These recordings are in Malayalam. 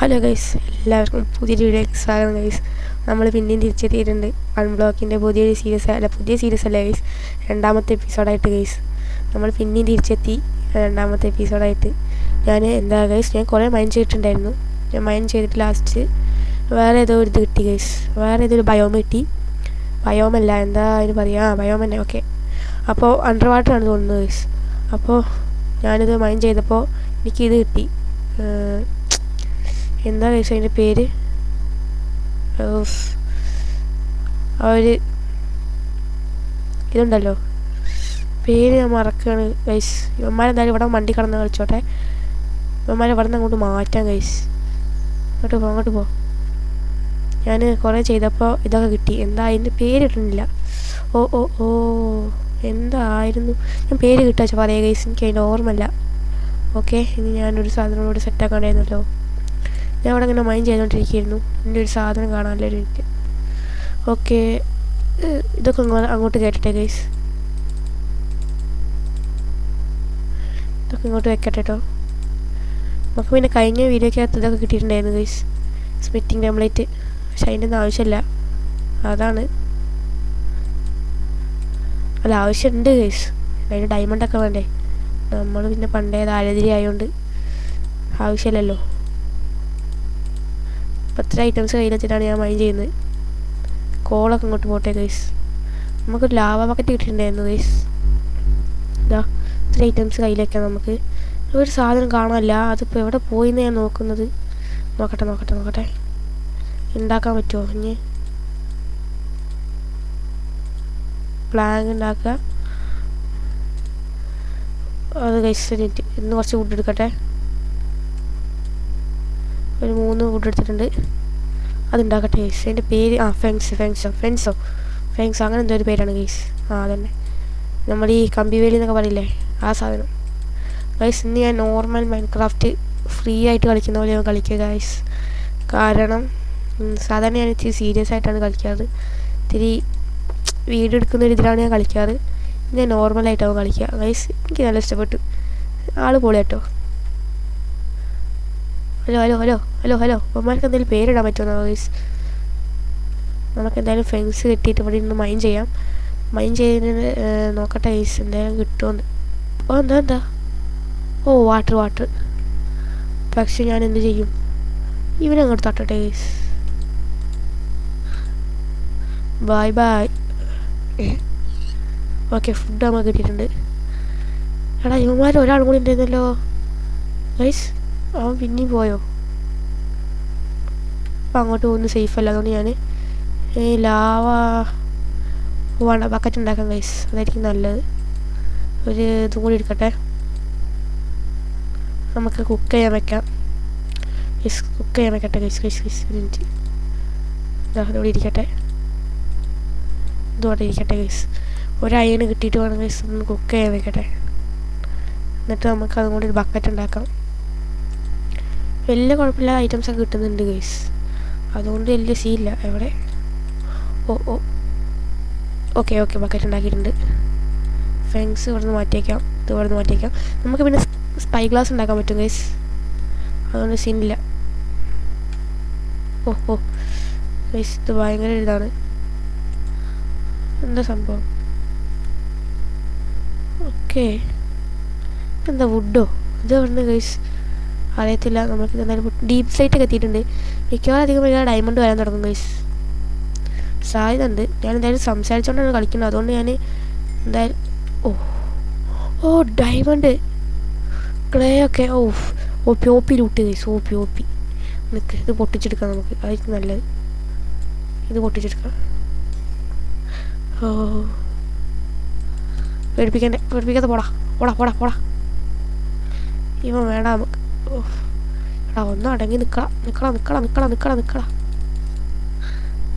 ഹലോ ഗൈസ്, എല്ലാവർക്കും പുതിയൊരു വീഡിയോയിലേക്ക് സ്വാഗതം ഗൈസ്. നമ്മൾ പിന്നെയും തിരിച്ചെത്തിയിട്ടുണ്ട് അൺബ്ലോക്കിൻ്റെ പുതിയ സീരീസ് അല്ല ഗൈസ്, രണ്ടാമത്തെ എപ്പിസോഡായിട്ട് ഗൈസ്. നമ്മൾ പിന്നെയും തിരിച്ചെത്തി രണ്ടാമത്തെ എപ്പിസോഡായിട്ട്. ഞാൻ കുറേ മൈൻഡ് ചെയ്തിട്ടുണ്ടായിരുന്നു. ഞാൻ മൈൻഡ് ചെയ്തിട്ട് ലാസ്റ്റ് വേറെ ഏതോ ഒരു ഇത് കിട്ടി ഗൈസ്. വേറെ ഏതൊരു ബയോം കിട്ടി. ബയോമല്ല, എന്താ അതിന് പറയുക, ബയോം തന്നെ. ഓക്കെ, അപ്പോൾ അണ്ടർ വാട്ടറാണ് തോന്നുന്നത് ഗൈസ്. അപ്പോൾ ഞാനിത് മൈൻഡ് ചെയ്തപ്പോൾ എനിക്കിത് കിട്ടി. എന്താ ഗൈസ് അതിൻ്റെ പേര്? അവർ ഇതുണ്ടല്ലോ, പേര് ഞാൻ മറക്കുകയാണ് ഗൈസ്. ഇവന്മാരെന്തായാലും ഇവിടെ വണ്ടി കടന്ന് കളിച്ചോട്ടെ. ഇവന്മാരെ ഇവിടെ നിന്ന് അങ്ങോട്ട് മാറ്റാം ഗൈസ്. അങ്ങോട്ട് പോ. ഞാൻ കുറേ ചെയ്തപ്പോൾ ഇതൊക്കെ കിട്ടി. എന്താ അതിൻ്റെ പേര് കിട്ടുന്നില്ല. ഓ എന്തായിരുന്നു, ഞാൻ പേര് കിട്ടാച്ച പറയാം ഗൈസ്, എനിക്ക് അതിൻ്റെ ഓർമ്മയില്ല. ഓക്കെ, ഇനി ഞാനൊരു സാധനങ്ങളോട് സെറ്റാക്കാണ്ടായിരുന്നല്ലോ. ഞാൻ അവിടെ ഇങ്ങനെ മൈൻഡ് ചെയ്തുകൊണ്ടിരിക്കുകയായിരുന്നു. എൻ്റെ ഒരു സാധനം കാണാമല്ലോ എനിക്ക്. ഓക്കെ, ഇതൊക്കെ അങ്ങോട്ട് കേട്ടട്ടെ ഗൈസ്. ഇതൊക്കെ ഇങ്ങോട്ട് വെക്കട്ടെ കേട്ടോ. നമുക്ക് പിന്നെ കഴിഞ്ഞ വീഡിയോക്കകത്ത് ഇതൊക്കെ കിട്ടിയിട്ടുണ്ടായിരുന്നു ഗൈസ്, സ്മിറ്റിംഗ് ടെംപ്ലേറ്റ്. പക്ഷെ അതിൻ്റെ ഒന്നും ആവശ്യമില്ല. അതാണ് അത് ആവശ്യമുണ്ട് ഗൈസ്. അതിന് ഡയമണ്ടൊക്കെ വേണ്ടേ? നമ്മൾ പിന്നെ പണ്ടേ ദാരിദ്ര്യ ആയതുകൊണ്ട് ആവശ്യമില്ലല്ലോ. അപ്പോൾ ഇത്ര ഐറ്റംസ് കയ്യിലെത്തിയിട്ടാണ് ഞാൻ മൈൻഡ് ചെയ്യുന്നത്. കോളൊക്കെ ഇങ്ങോട്ട് പോട്ടെ ഗൈസ്. നമുക്കൊരു ലാവ ബക്കറ്റ് കിട്ടിയിട്ടുണ്ടായിരുന്നു ഗൈസ്. ഇതാ ഇത്ര ഐറ്റംസ് കയ്യിലേക്കാം നമുക്ക്. ഒരു സാധനം കാണാനില്ല. അതിപ്പോൾ എവിടെ പോയിന്ന് ഞാൻ നോക്കുന്നത്. നോക്കട്ടെ ഉണ്ടാക്കാൻ പറ്റുമോ? ഇനി പ്ലാങ് ഉണ്ടാക്കുക. അത് ഗൈസ് ഇന്ന് കുറച്ച് വുഡ് എടുക്കട്ടെ. ഒരു 3 വുഡ് എടുത്തിട്ടുണ്ട്. അതുണ്ടാക്കട്ടെ ഗൈസ്. അതിൻ്റെ പേര് ഫെൻസോ അങ്ങനെ എന്തോ ഒരു പേരാണ് ഗൈസ്. അതന്നെ, നമ്മൾ ഈ കമ്പിവേലി എന്നൊക്കെ പറയില്ലേ, ആ സാധനം ഗൈസ്. ഇന്ന് ഞാൻ നോർമൽ മൈൻക്രാഫ്റ്റ് ഫ്രീ ആയിട്ട് കളിക്കുന്ന പോലെ ഞാൻ കളിക്കുക ഗൈസ്. കാരണം സാധാരണ ഞാൻ ഇത്തിരി സീരിയസ് ആയിട്ടാണ് കളിക്കാറ്. ഇത്തിരി വീഡിയോ എടുക്കുന്ന ഒരു ഇതിലാണ് ഞാൻ കളിക്കാറ്. ഞാൻ നോർമലായിട്ടാവും കളിക്കുക ഗൈസ്. എനിക്ക് നല്ല ഇഷ്ടപ്പെട്ടു. ആൾ പൊളി കേട്ടോ. ഹലോ അമ്മമാർക്ക് എന്തെങ്കിലും പേരിടാൻ പറ്റുമോ ഗൈസ്? നമുക്ക് എന്തായാലും ഫ്രണ്ട്സ് കിട്ടിയിട്ട് ഇവിടെ നിന്ന് മൈൻഡ് ചെയ്യാം. മൈൻഡ് ചെയ്യുന്നതിന് നോക്കട്ടെ ഗൈസ്, എന്തായാലും കിട്ടുമെന്ന്. എന്താ വാട്ടർ. പക്ഷെ ഞാൻ എന്ത് ചെയ്യും? ഇവനങ്ങോട്ട് തട്ടട്ടെ ഗൈസ്. ബൈ. ഓക്കെ, ഫുഡ് നമുക്ക് കിട്ടിയിട്ടുണ്ട്. എടാ, ഇവന്മാർ ഒരാൾ കൂടി ഉണ്ടായിരുന്നല്ലോ ഗൈസ്. അവൻ പിന്നെയും പോയോ? അപ്പം അങ്ങോട്ട് പോകുന്നത് സേഫ് അല്ല. അതുകൊണ്ട് ഞാൻ ലാവ വേണ്ട, ബക്കറ്റ് ഉണ്ടാക്കാം ഗൈസ്. അതായിരിക്കും നല്ലത്. ഒരു ഇതും കൂടി എടുക്കട്ടെ. നമുക്ക് കുക്ക് ചെയ്യാൻ വെക്കാം ഗൈസ്. മിനിറ്റ് ഇതോടെ ഇരിക്കട്ടെ ഗൈസ്. ഒരു അയണ് കിട്ടിയിട്ട് വേണം ഗൈസ് ഒന്ന് കുക്ക് ചെയ്യാൻ വെക്കട്ടെ. എന്നിട്ട് നമുക്ക് അതും കൂടി ഒരു ബക്കറ്റ് ഉണ്ടാക്കാം. വലിയ കുഴപ്പമില്ലാത്ത ഐറ്റംസൊക്കെ കിട്ടുന്നുണ്ട് ഗൈസ്. അതുകൊണ്ട് വലിയ സീനില്ല. എവിടെ? ഓക്കെ ബക്കറ്റ് ഉണ്ടാക്കിയിട്ടുണ്ട്. ഫെങ്സ് ഇവിടെ നിന്ന് മാറ്റിയേക്കാം. ഇത് ഇവിടെ നിന്ന് മാറ്റിയേക്കാം. നമുക്ക് പിന്നെ സ്പൈ ഗ്ലാസ് ഉണ്ടാക്കാൻ പറ്റും ഗൈസ്. അതുകൊണ്ട് സീനില്ല. ഗൈസ്, ഇത് ഭയങ്കര ഇതാണ്. എന്താ സംഭവം? ഓക്കെ, എന്താ വുഡോ? ഇത് എവിടെ ഗൈസ് അറിയത്തില്ല. നമുക്ക് എന്തായാലും ഡീപ്പ് സൈറ്റ് ഒക്കെ എത്തിയിട്ടുണ്ട്. മിക്കവാറും അധികം ഡയമണ്ട് വരാൻ തുടങ്ങും ഗൈസ്. സാധ്യത ഉണ്ട്. ഞാൻ എന്തായാലും സംസാരിച്ചുകൊണ്ടാണ് കളിക്കുന്നത്. അതുകൊണ്ട് ഞാൻ എന്തായാലും ഡയമണ്ട് ക്ലേ ഒക്കെ ഓപ്പി ലൂട്ട് ഗൈസ്. ഓപ്പി നിൽക്ക്, ഇത് പൊട്ടിച്ചെടുക്കാം നമുക്ക്. അതായിരിക്കും നല്ലത്. ഇത് പൊട്ടിച്ചെടുക്കാം. പേടിപ്പിക്കാതെ പോടാ. ഇവൻ വേണ്ട നമുക്ക്. എടാ, ഒന്ന് അടങ്ങി നിക്കടാ.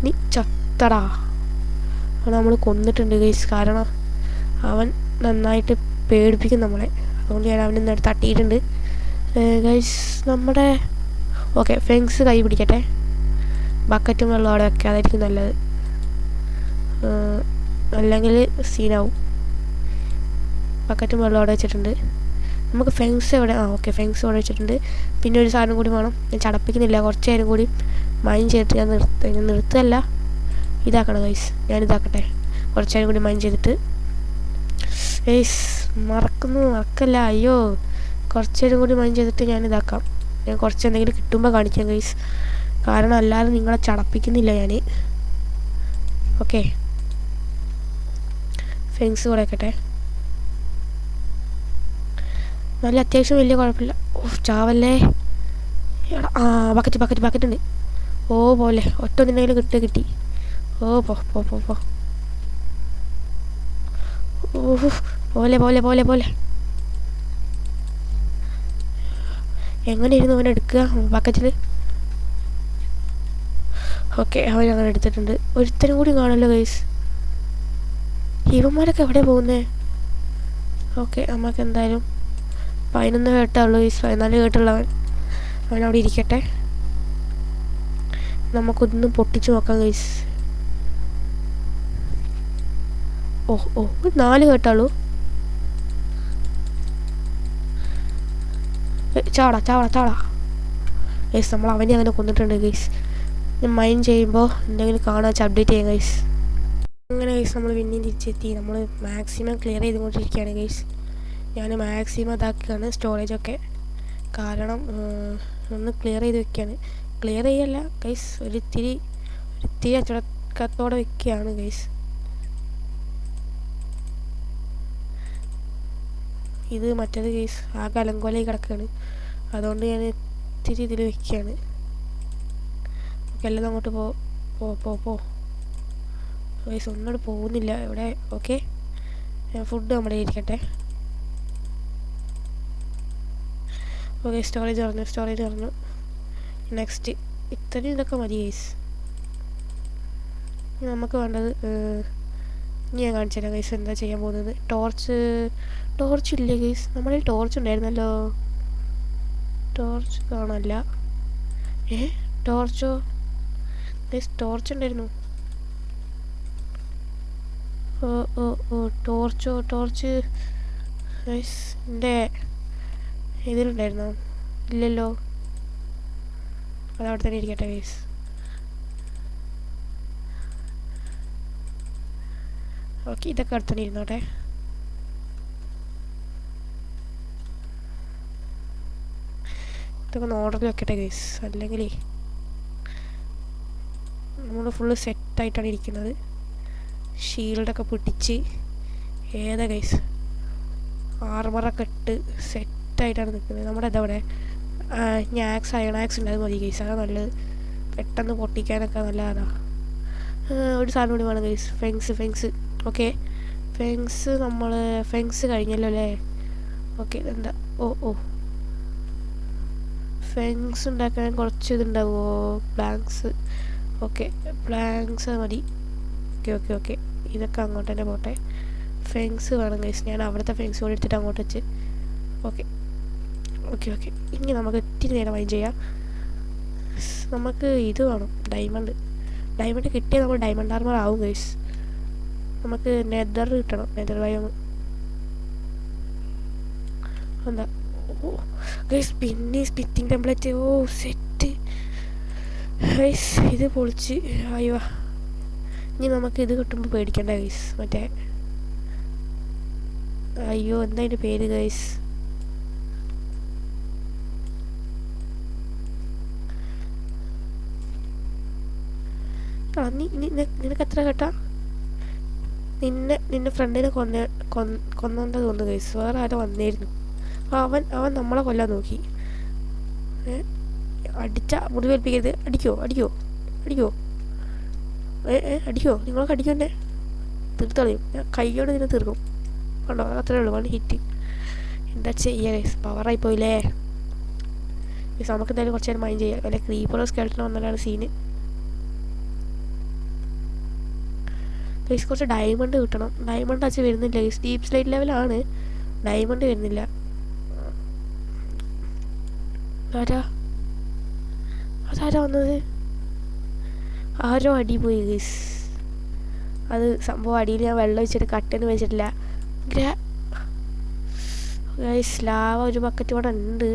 നീ ചത്തടാ. അവൻ നമ്മൾ കൊന്നിട്ടുണ്ട് ഗൈസ്. കാരണം അവൻ നന്നായിട്ട് പേടിപ്പിക്കും നമ്മളെ. അതുകൊണ്ട് ഞാൻ അവനെ നേരെ തട്ടിയിട്ടുണ്ട് ഗൈസ്. നമ്മുടെ ഓക്കെ, ഫെങ്സ് കൈ പിടിക്കട്ടെ. ബക്കറ്റും വെള്ളം അവിടെ വെക്കുക. അതായിരിക്കും നല്ലത്. അല്ലെങ്കിൽ സീനാവും. ബക്കറ്റും വെള്ളം അവിടെ വെച്ചിട്ടുണ്ട്. നമുക്ക് ഫെങ്സ് എവിടെ ഓക്കെ ഫെങ്സ് ഇവിടെ വെച്ചിട്ടുണ്ട്. പിന്നെ ഒരു സാധനം കൂടി വേണം. ഞാൻ ചടപ്പിക്കുന്നില്ല, കുറച്ച് നേരം കൂടി മൈൻ ചെയ്തിട്ട് ഞാൻ നിർത്തല്ല, ഇതാക്കണം ഗൈസ്. ഞാൻ ഇതാക്കട്ടെ, കുറച്ച് നേരം കൂടി മൈൻ ചെയ്തിട്ട്. ഗൈസ് മറക്കല്ല, അയ്യോ. കുറച്ച് നേരം കൂടി മൈൻ ചെയ്തിട്ട് ഞാൻ ഇതാക്കാം. ഞാൻ കുറച്ച് എന്തെങ്കിലും കിട്ടുമ്പോൾ കാണിക്കാം ഗൈസ്, കാരണം അല്ലാതെ നിങ്ങളെ ചടപ്പിക്കുന്നില്ല ഞാൻ. ഓക്കെ ഫെങ്സ് കൂടെ വെക്കട്ടെ. നല്ല അത്യാവശ്യം വലിയ കുഴപ്പമില്ല. ചാവല്ലേ. ബക്കറ്റ് ഉണ്ട്. പോലെ ഒറ്റ ഒന്നിനെങ്കിലും കിട്ടി. പോ പോലെ എങ്ങനെയായിരുന്നു അവൻ എടുക്കുക ബക്കറ്റിൽ? ഓക്കെ അവൻ അങ്ങനെ എടുത്തിട്ടുണ്ട്. ഒരുത്തനും കൂടി കാണുമല്ലോ ഗൈസ്. ഇവന്മാരൊക്കെ എവിടെ പോകുന്നേ? ഓക്കെ നമുക്ക് എന്തായാലും 11 കേട്ടുള്ളൂ ഗൈസ്, 14 കേട്ടുള്ളവൻ അവനവിടെ ഇരിക്കട്ടെ. നമുക്കൊന്ന് പൊട്ടിച്ച് നോക്കാം ഗൈസ്. ഓ 4 കേട്ടുള്ളൂ. ചാടാ ഗൈസ്. നമ്മൾ അവനെ അങ്ങനെ കൊന്നിട്ടുണ്ട് ഗൈസ്. ഞാൻ മൈൻഡ് ചെയ്യുമ്പോൾ എന്തെങ്കിലും കാണാൻ വെച്ചാൽ അപ്ഡേറ്റ് ചെയ്യാം ഗൈസ്. അങ്ങനെ ഗൈസ് നമ്മൾ പിന്നെയും തിരിച്ചെത്തി. നമ്മൾ മാക്സിമം ക്ലിയർ ചെയ്തുകൊണ്ടിരിക്കുകയാണ് ഗൈസ്. ഞാൻ മാക്സിമം ഇതാക്കുകയാണ് സ്റ്റോറേജൊക്കെ, കാരണം ഒന്ന് ക്ലിയർ ചെയ്ത് വെക്കുകയാണ്. ക്ലിയർ ചെയ്യല്ല ഗൈസ്, ഒരിത്തിരി അച്ചടക്കത്തോടെ വെക്കുകയാണ് ഗൈസ്. ഇത് മറ്റേത് കേസ് ആകെ അലങ്കോലയിൽ കിടക്കുകയാണ്, അതുകൊണ്ട് ഞാൻ ഇത്തിരി ഇതിൽ വെക്കുകയാണ്. ഓക്കെ എല്ലാം അങ്ങോട്ട് പോ കേസ്. ഒന്നോട് പോകുന്നില്ല ഇവിടെ. ഓക്കെ ഫുഡ് നമ്മുടെ ഇരിക്കട്ടെ. ഓക്കെ സ്റ്റോറേജ് പറഞ്ഞു. നെക്സ്റ്റ് ഇത്രയും ഇതൊക്കെ മതി കേസ്. നമുക്ക് വേണ്ടത് ഞാൻ കാണിച്ചു തരാം ഗൈസ് എന്താ ചെയ്യാൻ പോകുന്നത്. ടോർച്ച് ഇല്ലേ ഗൈസ്? നമ്മുടെ ടോർച്ച് ഉണ്ടായിരുന്നല്ലോ. ടോർച്ച് കാണാനില്ല. ടോർച്ചോ ഗൈസ്? ടോർച്ച് ഉണ്ടായിരുന്നു. ടോർച്ച് ഗൈസ് എൻ്റെ ഇതിലുണ്ടായിരുന്നോ? ഇല്ലല്ലോ, അതവിടെ തന്നെ ഇരിക്കട്ടെ ഗൈസ്. ഓക്കെ ഇതൊക്കെ അടുത്തന്നെ ഇരുന്നോട്ടെ. ഇതൊക്കെ ഒന്ന് ഓർഡറിൽ വെക്കട്ടെ ഗൈസ്, അല്ലെങ്കിൽ നമ്മൾ ഫുള്ള് സെറ്റായിട്ടാണ് ഇരിക്കുന്നത്. ഷീൽഡൊക്കെ പിടിച്ച് ഏതാ ഗൈസ്, ആർമറൊക്കെ ഇട്ട് സെറ്റായിട്ടാണ് നിൽക്കുന്നത്. നമ്മുടെ ഇതവിടെ അയണാക്സ് ഉണ്ട്, അത് മതി ഗൈസ്, അതാണ് നല്ലത്. പെട്ടെന്ന് പൊട്ടിക്കാനൊക്കെ നല്ലതാണ്. ഒരു സാധനം കൂടി വേണം ഗൈസ്, ഫെങ്സ്. ഓക്കെ ഫെങ്സ് കഴിഞ്ഞല്ലോ അല്ലേ? ഓക്കെ എന്താ ഫെങ്സ് ഉണ്ടാക്കാൻ കുറച്ച് ഇതുണ്ടാവുമോ? പ്ലാങ്ക്സ്. ഓക്കെ പ്ലാങ്ക്സ് മതി. ഓക്കെ ഇതൊക്കെ അങ്ങോട്ട് തന്നെ പോട്ടെ. ഫെങ്സ് വേണം ഗൈസ്, ഞാൻ അവിടുത്തെ ഫെങ്സ് കൂടി എടുത്തിട്ട് അങ്ങോട്ട് വെച്ച്. ഓക്കെ ഇനി നമുക്ക് ഇത്തിരി നേരം വൈൻ ചെയ്യാം. നമുക്ക് ഇത് വേണം, ഡയമണ്ട് കിട്ടിയാൽ നമ്മൾ ഡയമണ്ട് ആർമർ ആവും ഗൈസ്. നമുക്ക് നെതർ കിട്ടണം, നെതർ ബയോം. എന്താ ഗൈസ് പിന്നെ സ്പിറ്റിംഗ് ടെംപ്ലേറ്റ്. സെറ്റ് ഗൈസ്, ഇത് പൊളിച്ച്. അയ്യോ ഇനി നമുക്ക് ഇത് കിട്ടുമ്പോൾ പേടിക്കണ്ട ഗൈസ്. മറ്റേ അയ്യോ എന്താ അതിൻ്റെ പേര് ഗൈസ്? നിനക്ക് എത്ര കേട്ടാ? നിന്നെ ഫ്രണ്ടിനെ കൊന്നോണ്ടാ തോന്നുന്നു ഗൈസ്. വേറെ ആരോ വന്നിരുന്നു, അവൻ നമ്മളെ കൊല്ലാൻ നോക്കി. മുറിവേൽപ്പിക്കരുത്. അടിക്കോ നിങ്ങളൊക്കെ അടിക്കോ എന്നെ? തീർത്തളയും ഞാൻ, കൈയോട് നിന്നെ തീർക്കും. കണ്ടോ, അത്രേ ഉള്ളൂ, 1 ഹിറ്റ്. എന്താ ചെയ്യാ ഗൈസ്, പവറായി പോയില്ലേ ഗൈസ്. നമുക്ക് എന്തായാലും കുറച്ച് നേരം മൈൻഡ് ചെയ്യാം, അല്ലെ ക്രീപ്പറോ സ്കെൽറ്റനോ വന്നാലാണ് സീന് ഗൈസ്. കുറച്ച് ഡയമണ്ട് കിട്ടണം. ഡയമണ്ട് അച്ഛൻ വരുന്നില്ല ഗൈസ്, ഡീപ്പ് സ്ലൈഡ് ലെവലാണ്, ഡയമണ്ട് വരുന്നില്ല. അതാരാ വന്നത്? ആരോ അടി പോയി ഗൈസ്. അത് സംഭവം അടിയിൽ ഞാൻ വെള്ളം വെച്ചിട്ട് കട്ടന് വെച്ചിട്ടില്ല. ഗൈസ് ലാവ ഒരു ബക്കറ്റ് ഇവിടെ ഉണ്ട്.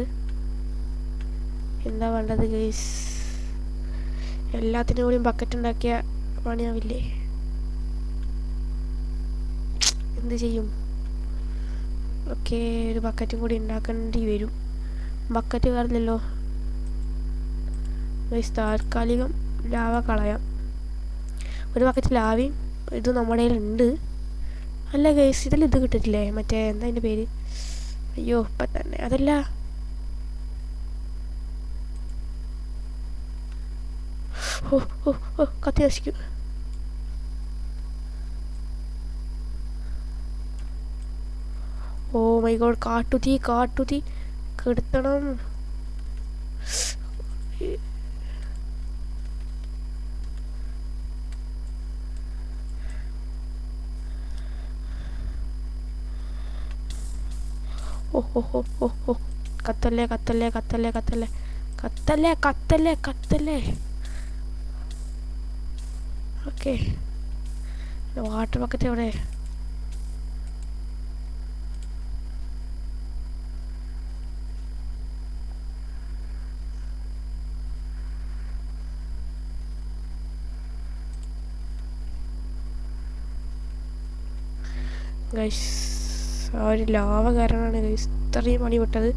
എന്താ വേണ്ടത് ഗൈസ്? എല്ലാത്തിനും കൂടിയും ബക്കറ്റ് ഉണ്ടാക്കിയ പണിയാവില്ലേ? എന്ത് ചെയ്യും? ഓക്കെ, ഒരു ബക്കറ്റും കൂടി ഉണ്ടാക്കേണ്ടി വരും. ബക്കറ്റ് വേറില്ലല്ലോ ഗൈസ്. താൽക്കാലികം ലാവ കളയാം. ഒരു ബക്കറ്റ് ലാവയും ഇത് നമ്മുടെ കയ്യിലുണ്ട്. അല്ല ഗൈസ്, ഇതിൽ ഇത് കിട്ടിട്ടില്ലേ? മറ്റേ എന്താ അതിൻ്റെ പേര്? അയ്യോ ഇപ്പം തന്നെ അതല്ല. ഓ ഓ ഓ കത്തി നശിക്കും. ഓ മൈ ഗോഡ്, കാട്ടുതീ കെടുത്തണം. ഓ ഓ ഓ ഓ ഓ കത്തല്ലേ. ഓക്കെ, വാട്ടർ ബക്കറ്റ് എവിടെ? ഗൈസ് ആ ഒരു ലാവ കാരണമാണ് ഗൈസ് ഇത്രയും പണി വിട്ടത്.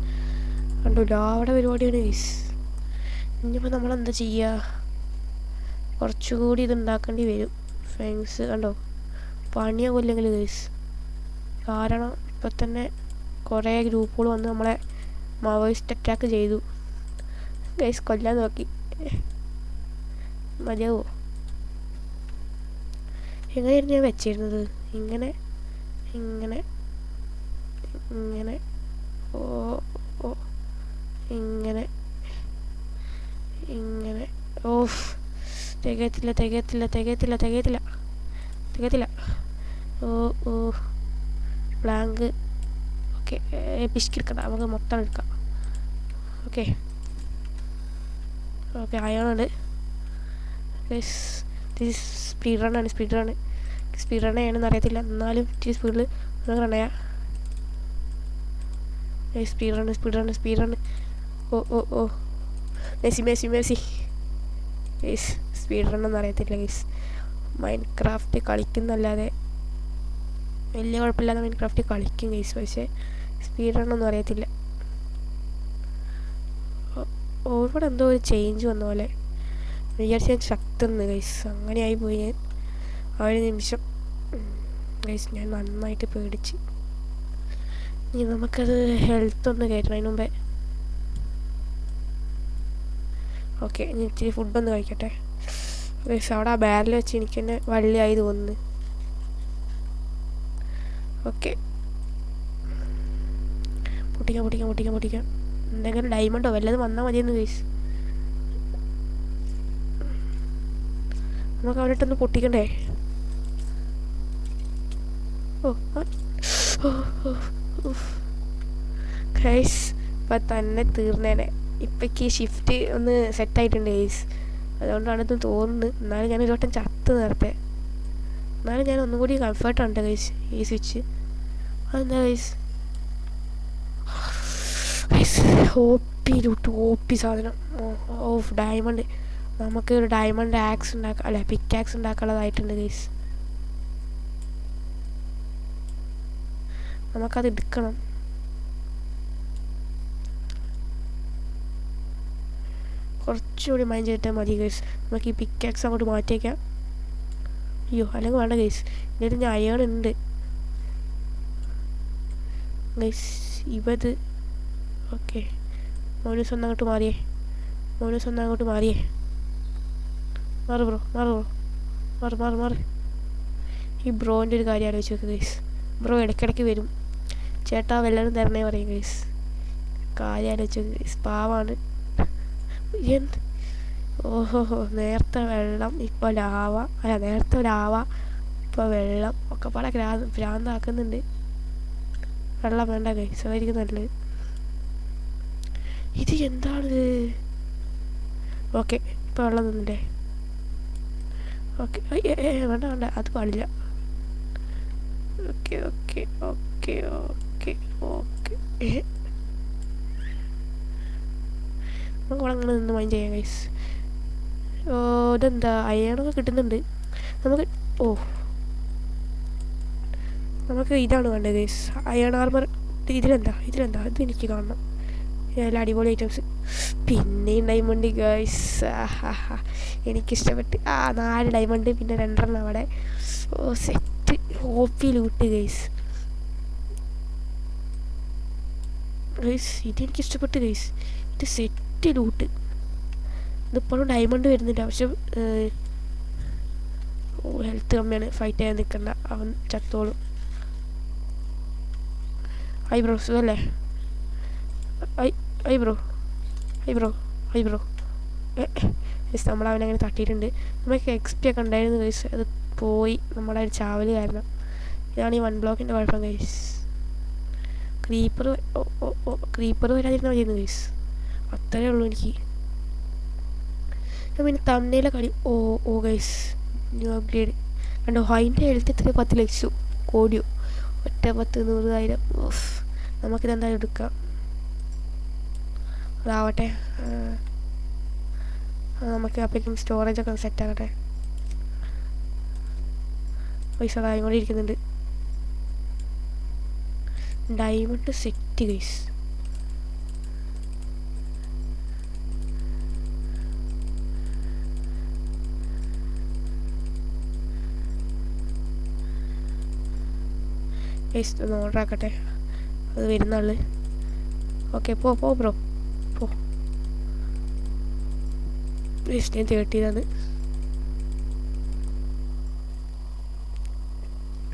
കണ്ടു, ലാവയുടെ പരിപാടിയാണ് ഗൈസ്. ഇനിയിപ്പോൾ നമ്മളെന്താ ചെയ്യുക? കുറച്ചുകൂടി ഇത് ഉണ്ടാക്കേണ്ടി വരും. ഫെൻസ് കണ്ടോ, പണിയാവില്ലെങ്കിൽ ഗൈസ്. കാരണം ഇപ്പം തന്നെ കുറേ ഗ്രൂപ്പുകൾ വന്ന് നമ്മളെ മാവോയിസ്റ്റ് അറ്റാക്ക് ചെയ്തു ഗൈസ്. കൊല്ലാൻ നോക്കി. മതിയാവോ? എങ്ങനെയായിരുന്നു ഞാൻ വെച്ചിരുന്നത്? ഇങ്ങനെ ഓ ഓ ഇങ്ങനെ ഓഫ്. തികയത്തില്ല. ഓ ഓ ബ്ലാങ്ക്. ഓക്കെ, പിശുക്കെടുക്കണ്ട, നമുക്ക് മൊത്തം എടുക്കാം. ഓക്കെ അയാളുണ്ട്. സ്പീഡ് റണ്ണാണെന്ന് അറിയത്തില്ല, എന്നാലും ഇച്ചിരി സ്പീഡിൽ റണ്ണയാ. Speed run. ഓ മെസ്സി. സ്പീഡ് റണ്ണൊന്നും അറിയത്തില്ല ഗൈസ്. മൈൻക്രാഫ്റ്റ് കളിക്കുന്നല്ലാതെ വലിയ കുഴപ്പമില്ലാതെ മൈൻക്രാഫ്റ്റ് കളിക്കും ഗൈസ്, പക്ഷേ സ്പീഡ് റണ്ണൊന്നും അറിയത്തില്ല. ഇവിടെ എന്തോ ഒരു ചേഞ്ച് വന്ന പോലെ വിചാരിച്ച് ഞാൻ ശക്തന്ന് ഗൈസ്. അങ്ങനെയായി പോയി ഞാൻ ആ ഒരു നിമിഷം ഗൈസ്. ഞാൻ നന്നായിട്ട് പേടിച്ച്. ഇനി നമുക്കത് ഹെൽത്ത് ഒന്ന് കയറ്റണം അതിന് മുമ്പേ. ഓക്കെ, ഇനി ഇച്ചിരി ഫുഡൊന്ന് കഴിക്കട്ടെ ഗൈസ്. അവിടെ ആ ബാരൽ വെച്ച് എനിക്ക് തന്നെ വള്ളിയായി തോന്നുന്നു. ഓക്കെ, പൊട്ടിക്കാം. എന്തെങ്കിലും ഡയമണ്ടോ വല്ലതും വന്നാൽ മതിയെന്ന് ഗൈസ്. നമുക്ക് അവിടെ ഇട്ടൊന്ന് പൊട്ടിക്കണ്ടേ? ഗൈസ് ഇപ്പം തന്നെ തീർന്നേനെ. ഇപ്പോഴേക്ക് ഷിഫ്റ്റ് ഒന്ന് സെറ്റായിട്ടുണ്ട് ഗൈസ്, അതുകൊണ്ടാണ് ഇത് തോന്നുന്നത്. എന്നാലും ഞാൻ ഒരു വട്ടം ചത്ത് നേരത്തെ. എന്നാലും ഞാൻ ഒന്നും കൂടി കംഫർട്ടുണ്ട് ഗൈസ് ഈ സ്വിച്ച്. അതെന്താ ഗൈസ്? ഓപ്പി സാധനം. Of diamond. നമുക്ക് ഒരു ഡയമണ്ട് ആക്സ് ഉണ്ടാക്കാം, അല്ല പിക്ക് ആക്സ് ഉണ്ടാക്കാനുള്ളതായിട്ടുണ്ട് ഗൈസ്. നമുക്കത് എടുക്കണം. കുറച്ചുകൂടി മൈൻഡ് ചെയ്തിട്ടാൽ മതി ഗൈസ്. നമുക്ക് ഈ പിക്ക് ആക്സ് അങ്ങോട്ട് മാറ്റിയേക്കാം. അയ്യോ, അല്ലെങ്കിൽ വേണ്ട ഗൈസ്, ഇതിൽ ഞാൻ അയണുണ്ട് ഗൈസ്. ഇവത് ഓക്കെ. മോനൂസ് ഒന്ന് അങ്ങോട്ട് മാറിയേ. മാറ് ബ്രോ. മാറ്. ഈ ബ്രോൻ്റെ ഒരു കാര്യം ആലോചിച്ച് നോക്ക് ഗൈസ്. ബ്രോ ഇടയ്ക്കിടയ്ക്ക് വരും. ചേട്ടാ വെള്ളം തരണേ പറയും ഗൈസ്. കാര്യം ആലോചിച്ച് നോക്ക് ഗൈസ്, പാവാണ്. ഓഹോ, നേരത്തെ വെള്ളം ഇപ്പോൾ ലാവ, അല്ല നേരത്തെ ലാവ ഇപ്പോൾ വെള്ളം ഒക്കെ പാടെ ഭ്രാന്താക്കുന്നുണ്ട്. വെള്ളം വേണ്ട ഗൈസ്, അതായിരിക്കും നല്ലത്. ഇത് എന്താണിത്? ഓക്കെ, ഇപ്പോൾ വെള്ളം തന്നില്ലേ? ഓക്കെ വേണ്ട, അത് പാടില്ല. ഓക്കെ ഓക്കെ ഓക്കെ നമുക്ക് ഇവിടെ അങ്ങനെ നിന്ന് മൈൻഡ് ചെയ്യാം ഗൈസ്. ഇതെന്താ അയണൊക്കെ കിട്ടുന്നുണ്ട് നമുക്ക്. ഓ നമുക്ക് ഇതാണ് വേണ്ടത് ഗൈസ്, അയൺ ആർമർ. ഇതിലെന്താ ഇത് എനിക്ക് കാണണം. നല്ല അടിപൊളി ഐറ്റംസ്. പിന്നെയും ഡയമണ്ട് ഗൈസ്, എനിക്കിഷ്ടപ്പെട്ട്. 4 ഡയമണ്ട് പിന്നെ 2 അവിടെ. ഓ സെറ്റ് ഓപ്പി ലൂട്ട് ഗൈസ്. ഇതെനിക്കിഷ്ടപ്പെട്ട് ഗൈസ്, ഇത് സെറ്റ് ലൂട്ട്. ഇതിപ്പോഴും ഡയമണ്ട് വരുന്നില്ല, പക്ഷെ ഹെൽത്ത് കമ്മിയാണ്. ഫൈറ്റ് ചെയ്യാൻ നിൽക്കണ്ട, അവൻ ചത്തോളും. ബ്രോ സുഖല്ലേ? ബ്രോ ഗൈസ്, നമ്മളവനങ്ങനെ തട്ടിയിട്ടുണ്ട്. നമുക്ക് എക്സ്പി ഒക്കെ ഉണ്ടായിരുന്നു ഗൈസ്, അത് പോയി നമ്മുടെ ഒരു ചാവല് കാരണം. ഇതാണ് ഈ 1 ബ്ലോക്കിൻ്റെ കുഴപ്പം ഗൈസ്. ക്രീപ്പർ വരാതിരുന്നാൽ മതിയായിരുന്നു ഗൈസ്, അത്രയേ ഉള്ളൂ എനിക്ക്. പിന്നെ തമ്മിലെ കളി. ഓ ഗൈസ്, ന്യൂ അപ്ഗ്രേഡ് കണ്ടോ. അതിൻ്റെ ഹെൽത്ത് എത്ര? 10 ലക്ഷം കോടിയോ? ഒറ്റ 10 100,000. ഓഫ്, നമുക്കിതെന്തായാലും എടുക്കാം. അതാവട്ടെ, നമുക്ക് അപ്പോഴേക്കും സ്റ്റോറേജൊക്കെ സെറ്റാകട്ടെ. പൈസ അതായും കൂടി ഇരിക്കുന്നുണ്ട്. Diamond set guys. ഗൈസ് ഒന്ന് ഓർഡർ ആക്കട്ടെ, അത് വരുന്ന ആള്. ഓക്കെ പോ ബ്രോ പോ. ഗൈസ് ഞാൻ 30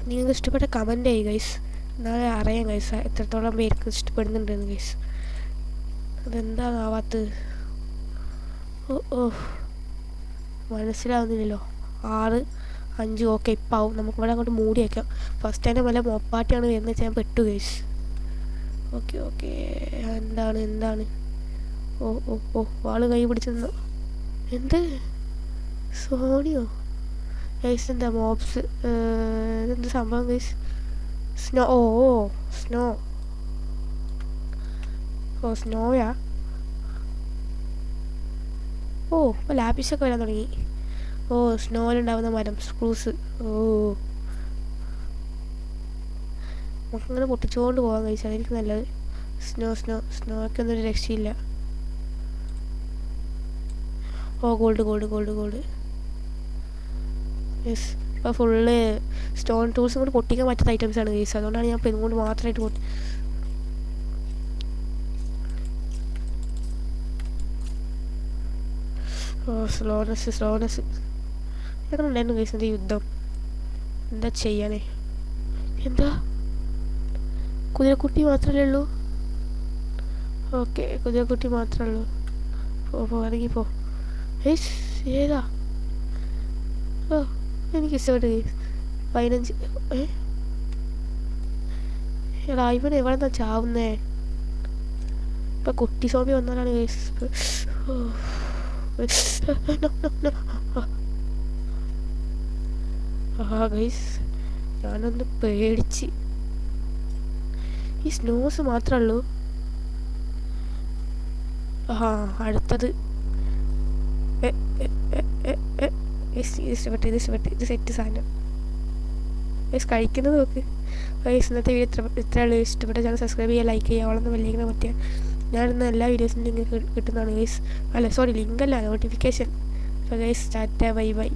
നിങ്ങൾക്ക് ഇഷ്ടപ്പെട്ട കമൻറ്റ് ചെയ്യും ഗൈസ്, എന്നാലേ അറിയാം ഗൈസ് എത്രത്തോളം പേർക്ക് ഇഷ്ടപ്പെടുന്നുണ്ടെന്ന് ഗൈസ്. അതെന്താണാവാത്തത്? ഓ മനസ്സിലാവുന്നില്ലല്ലോ. 6 5 ഓക്കെ ഇപ്പം ആവും. നമുക്ക് ഇവിടെ അങ്ങോട്ട് മൂടി വയ്ക്കാം. ഫസ്റ്റ് തന്നെ വല്ല മൊപ്പാട്ടിയാണ് വരുന്നത് വെച്ചാൽ ഞാൻ പെട്ടു ഗൈസ്. ഓക്കെ എന്താണ്? ഓ വാള് കൈ പിടിച്ചെന്നോ? എന്ത് സോണിയോ ഗൈസ്? എന്താ മോബ്സ്? ഇതെന്ത് സംഭവം ഗൈസ്? സ്നോയാ? ഇപ്പോൾ ലാപ്പിസൊക്കെ വരാൻ തുടങ്ങി. സ്നോയിലുണ്ടാവുന്ന മരം, സ്പ്രൂസ്. നമുക്കങ്ങനെ പൊട്ടിച്ചുകൊണ്ട് പോകാൻ കഴിച്ചു, അതായിരിക്കും നല്ലത്. സ്നോയ്ക്ക് ഒന്നും ഒരു രക്ഷയില്ല. ഗോൾഡ്. യെസ്, ഇപ്പോൾ ഫുള്ള് സ്റ്റോൺ ടൂൾസും കൊണ്ട് പൊട്ടിക്കാൻ പറ്റുന്ന ഐറ്റംസാണ് കേസ്. അതുകൊണ്ടാണ് ഞാൻ ഇപ്പോൾ ഇതുകൊണ്ട് മാത്രമായിട്ട് സ്ലോനെസ് എങ്ങനെ ഉണ്ടായിരുന്നു കേസ് എൻ്റെ യുദ്ധം? എന്താ ചെയ്യാനേ? എന്താ കുതിരക്കുട്ടി മാത്രമല്ലേ ഉള്ളൂ? ഓക്കെ കുതിരക്കുട്ടി മാത്രമേ ഉള്ളൂ. ഇറങ്ങിപ്പോ. ഏതാ? എനിക്കിഷ്ടപ്പെട്ടു കേസ്. 15. ഇവൻ എവിടെ നിന്നാ ചാവുന്നേ? ഇപ്പം കുട്ടി സോമ്പി വന്നാലാണ് കേസ്. ഗൈസ് ഞാനൊന്ന് പേടിച്ച്. ഈ സ്നോസ് മാത്രമേ ഉള്ളൂ. അടുത്തത് ഇഷ്ടപ്പെട്ടു. ഇത് സെറ്റ് സാധനം കഴിക്കുന്നത് നോക്ക്. ഇന്നത്തെ വീഡിയോ ഇത്രയുള്ളൂ. ഇഷ്ടപ്പെട്ട ചാനൽ സബ്സ്ക്രൈബ് ചെയ്യുക, ലൈക്ക് ചെയ്യുക, അവളൊന്ന് വലിയ പറ്റിയ ഞാനിന്ന് എല്ലാ വീഡിയോസും നിങ്ങൾക്ക് കിട്ടുന്നതാണ് ഗൈസ്. ലിങ്കല്ല, നോട്ടിഫിക്കേഷൻ. അപ്പോൾ ഗൈസ് ടാറ്റ ബൈ.